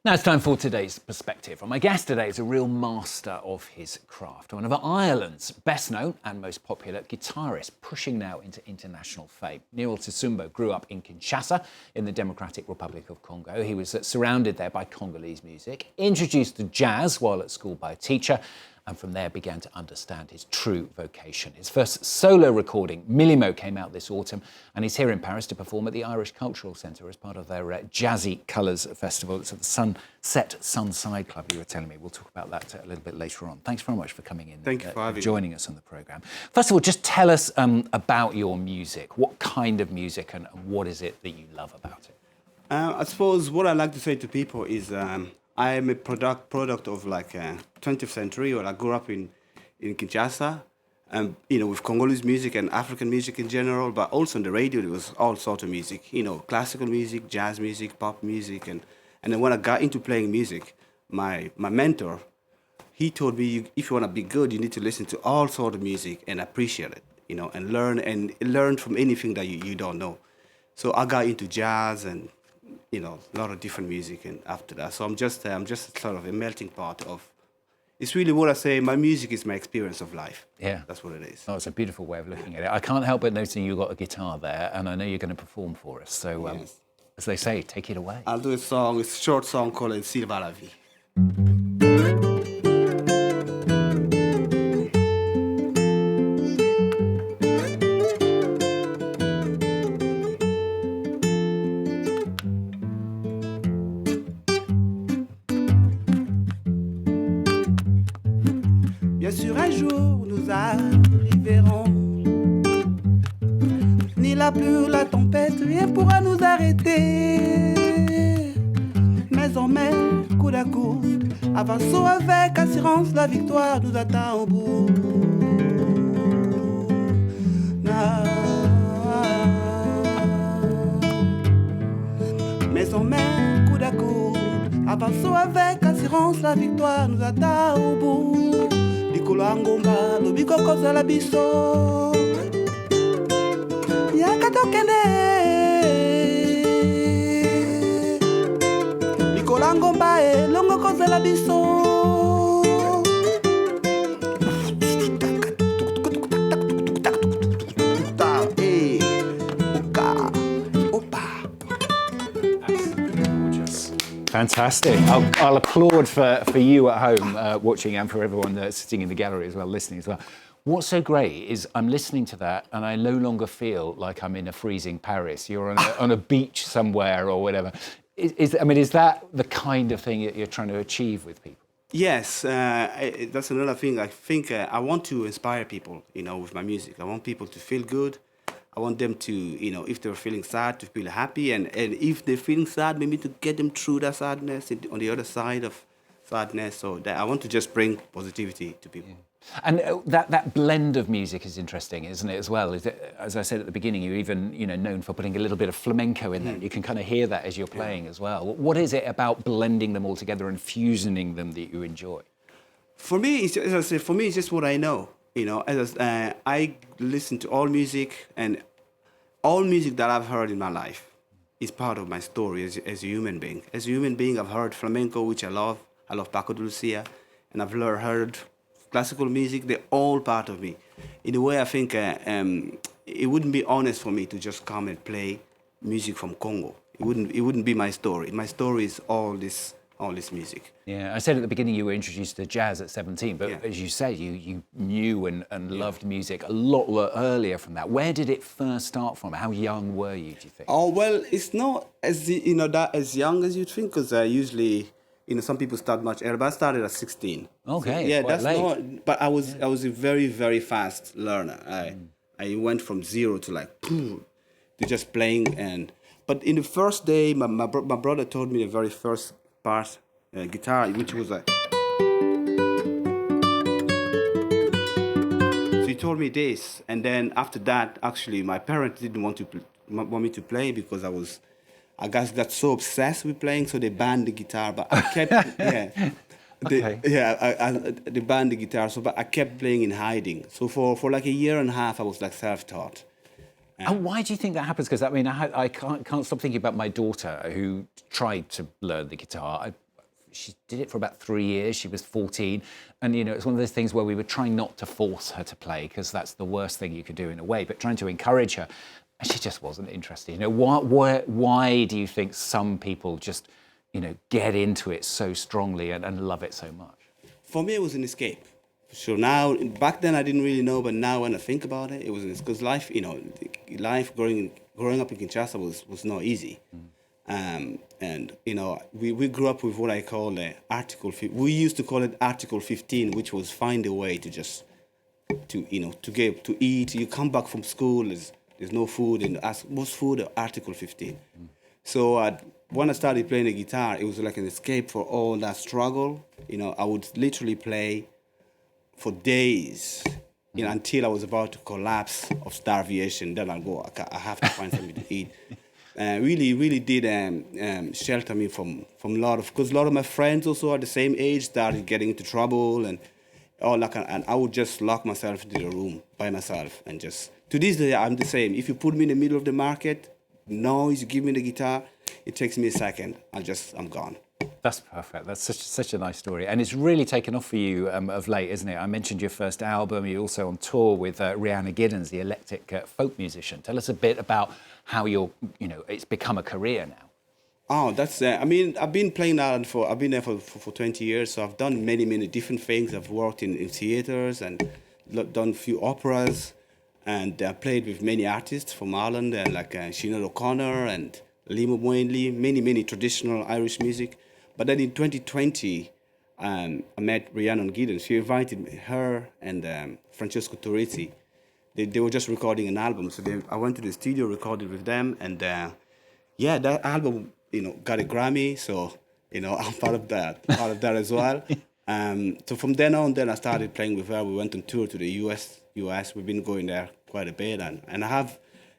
Now it's time for today's perspective. And my guest today is a real master of his craft, one of Ireland's best known and most popular guitarists, pushing now into international fame. Niwel Tsumbu grew up in Kinshasa in the Democratic Republic of Congo. He was surrounded there by Congolese music, introduced to jazz while at school by a teacher, and from there began to understand his true vocation. His first solo recording, Milimo, came out this autumn, and he's here in Paris to perform at the Irish Cultural Centre as part of their Jazzy Colours Festival. It's at the Sunset Sunside Club, you were telling me. We'll talk about that a little bit later on. Thanks very much for coming in. Thank you for having joining us on the programme. First of all, just tell us about your music. What kind of music and what is it that you love about it? I suppose what I like to say to people is I am a product of like 20th century, where I grew up in Kinshasa, and with Congolese music and African music in general, but also on the radio there was all sorts of music, classical music, jazz music, pop music, and then when I got into playing music, my mentor, he told me, if you want to be good, you need to listen to all sorts of music and appreciate it, and learn from anything that you don't know. So I got into jazz and a lot of different music, and after that, so I'm just sort of a melting pot of. It's really what I say. My music is my experience of life. Yeah, that's what it is. Oh, it's a beautiful way of looking at it. I can't help but noticing you've got a guitar there, and I know you're going to perform for us. So, yes. As they say, take it away. I'll do a short song called "Silva la vie." Bien sûr, un jour nous arriverons. Ni la pluie, la tempête, rien pourra nous arrêter. Mais on met coude à coude, avançons avec assurance, la victoire nous attend au bout. Mais on met coude à coude, avançons avec assurance, la victoire nous attend au bout. Likolo ngomba lobiko kozala biso yaka tokende likolo ngomba elongo kozala biso. Fantastic. I'll applaud for you at home watching, and for everyone sitting in the gallery as well, listening as well. What's so great is I'm listening to that and I no longer feel like I'm in a freezing Paris. You're on a beach somewhere or whatever. Is that the kind of thing that you're trying to achieve with people? Yes, that's another thing. I think I want to inspire people, with my music. I want people to feel good. I want them to, if they're feeling sad, to feel happy. And if they're feeling sad, maybe to get them through that sadness on the other side of sadness. So I want to just bring positivity to people. Yeah. And that blend of music is interesting, isn't it, as well? Is it, as I said at the beginning, you're even, known for putting a little bit of flamenco in there. You can kind of hear that as you're playing as well. What is it about blending them all together and fusing them that you enjoy? For me, it's just what I know. I listen to all music, and all music that I've heard in my life is part of my story as a human being. As a human being, I've heard flamenco, which I love. I love Paco de Lucia, and I've heard classical music. They're all part of me. In a way, I think it wouldn't be honest for me to just come and play music from Congo. It wouldn't be my story. My story is all this music. Yeah, I said at the beginning you were introduced to jazz at 17, but as you say, you knew and loved music a lot earlier from that. Where did it first start from? How young were you, do you think? Oh, well, it's not as young as you'd think, because usually, some people start much earlier, but I started at 16. Okay, so, yeah, quite that's late. not. But I was a very, very fast learner. I went from zero to to just playing, but in the first day, my brother taught me the very first part guitar, which was like. So he told me this, and then after that, actually, my parents didn't want me to play because I got so obsessed with playing, so they banned the guitar. But I kept, they banned the guitar, but I kept playing in hiding. So for like a year and a half, I was like self-taught. And why do you think that happens? Because I can't stop thinking about my daughter who tried to learn the guitar. she did it for about 3 years. She was 14. And, you know, it's one of those things where we were trying not to force her to play because that's the worst thing you could do in a way, but trying to encourage her. And she just wasn't interested. You know, why do you think some people just, you know, get into it so strongly and love it so much? For me, it was an escape. So now, back then I didn't really know, but now when I think about it, it was because life, you know, life growing up in Kinshasa was not easy. And, you know, we grew up with what I call Article 15. We used to call it Article 15, which was find a way to just, to eat. You come back from school, there's no food, and most food are Article 15. So when I started playing the guitar, it was like an escape for all that struggle. You know, I would literally play for days, you know, until I was about to collapse of starvation. Then I'll go, I have to find something to eat. Really did shelter me from a lot of, because a lot of my friends also at the same age started getting into trouble and all that, and I would just lock myself into the room by myself and just, to this day, I'm the same. If you put me in the middle of the market, noise, you give me the guitar, it takes me a second, I'm gone. That's perfect. That's such a nice story. And it's really taken off for you of late, isn't it? I mentioned your first album. You're also on tour with Rihanna Giddens, the eclectic folk musician. Tell us a bit about how it's become a career now. Oh, that's, I mean, I've been playing Ireland I've been there for 20 years. So I've done many different things. I've worked in theaters and done a few operas and played with many artists from Ireland, like Sinead O'Connor and Limo Moenli, many traditional Irish music. But then in 2020, I met Rihanna Giddens. She invited her and Francesco Turrizzi. They were just recording an album, so I went to the studio, recorded with them, and that album, you know, got a Grammy. So, you know, I'm part of that as well. So from then on, I started playing with her. We went on tour to the US. We've been going there quite a bit, and I have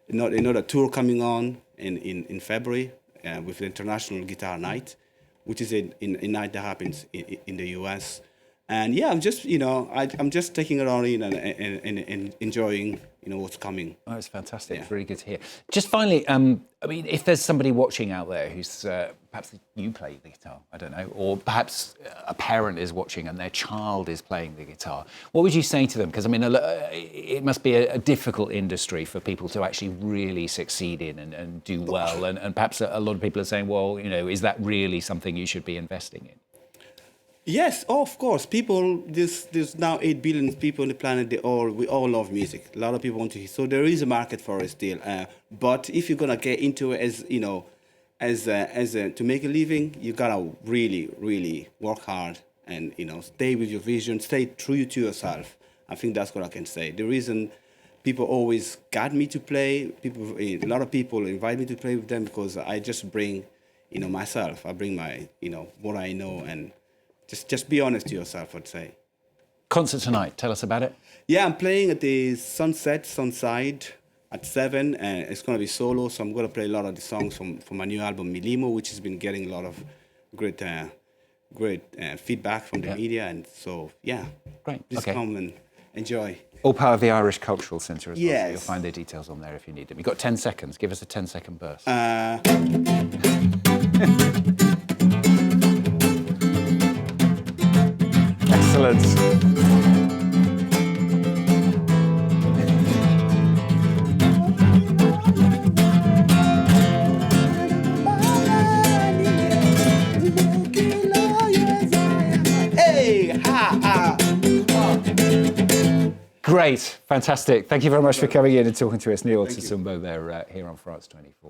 another tour coming on in February with the International Guitar Night, which is a night that happens in the US. And yeah, I'm just taking it all in and enjoying, you know, what's coming. Oh, it's fantastic. Yeah. It's really good to hear. Just finally, I mean, if there's somebody watching out there who's perhaps you play the guitar, I don't know, or perhaps a parent is watching and their child is playing the guitar, what would you say to them? Because I mean, it must be a difficult industry for people to actually really succeed in and do well. And perhaps a lot of people are saying, well, you know, is that really something you should be investing in? Yes, of course. People, there's now 8 billion people on the planet. We all love music. A lot of people want to hear. So there is a market for it still. But if you're gonna get into it to make a living, you gotta really work hard and, you know, stay with your vision, stay true to yourself. I think that's what I can say. The reason people always got me to play, a lot of people invite me to play with them because I just bring, you know, myself. I bring my, you know, what I know and. Just be honest to yourself, I'd say. Concert tonight, tell us about it. Yeah, I'm playing at the Sunside at 7, and it's going to be solo, so I'm going to play a lot of the songs from my new album, Milimo, which has been getting a lot of great feedback from the media, and so, yeah. Great, Just come and enjoy. All part of the Irish Cultural Centre as well, yes. So you'll find the details on there if you need them. You've got 10 seconds. Give us a 10-second burst. Excellent. Great, fantastic. Thank you very much for coming in and talking to us. Niwel Tsumbu there here on France 24.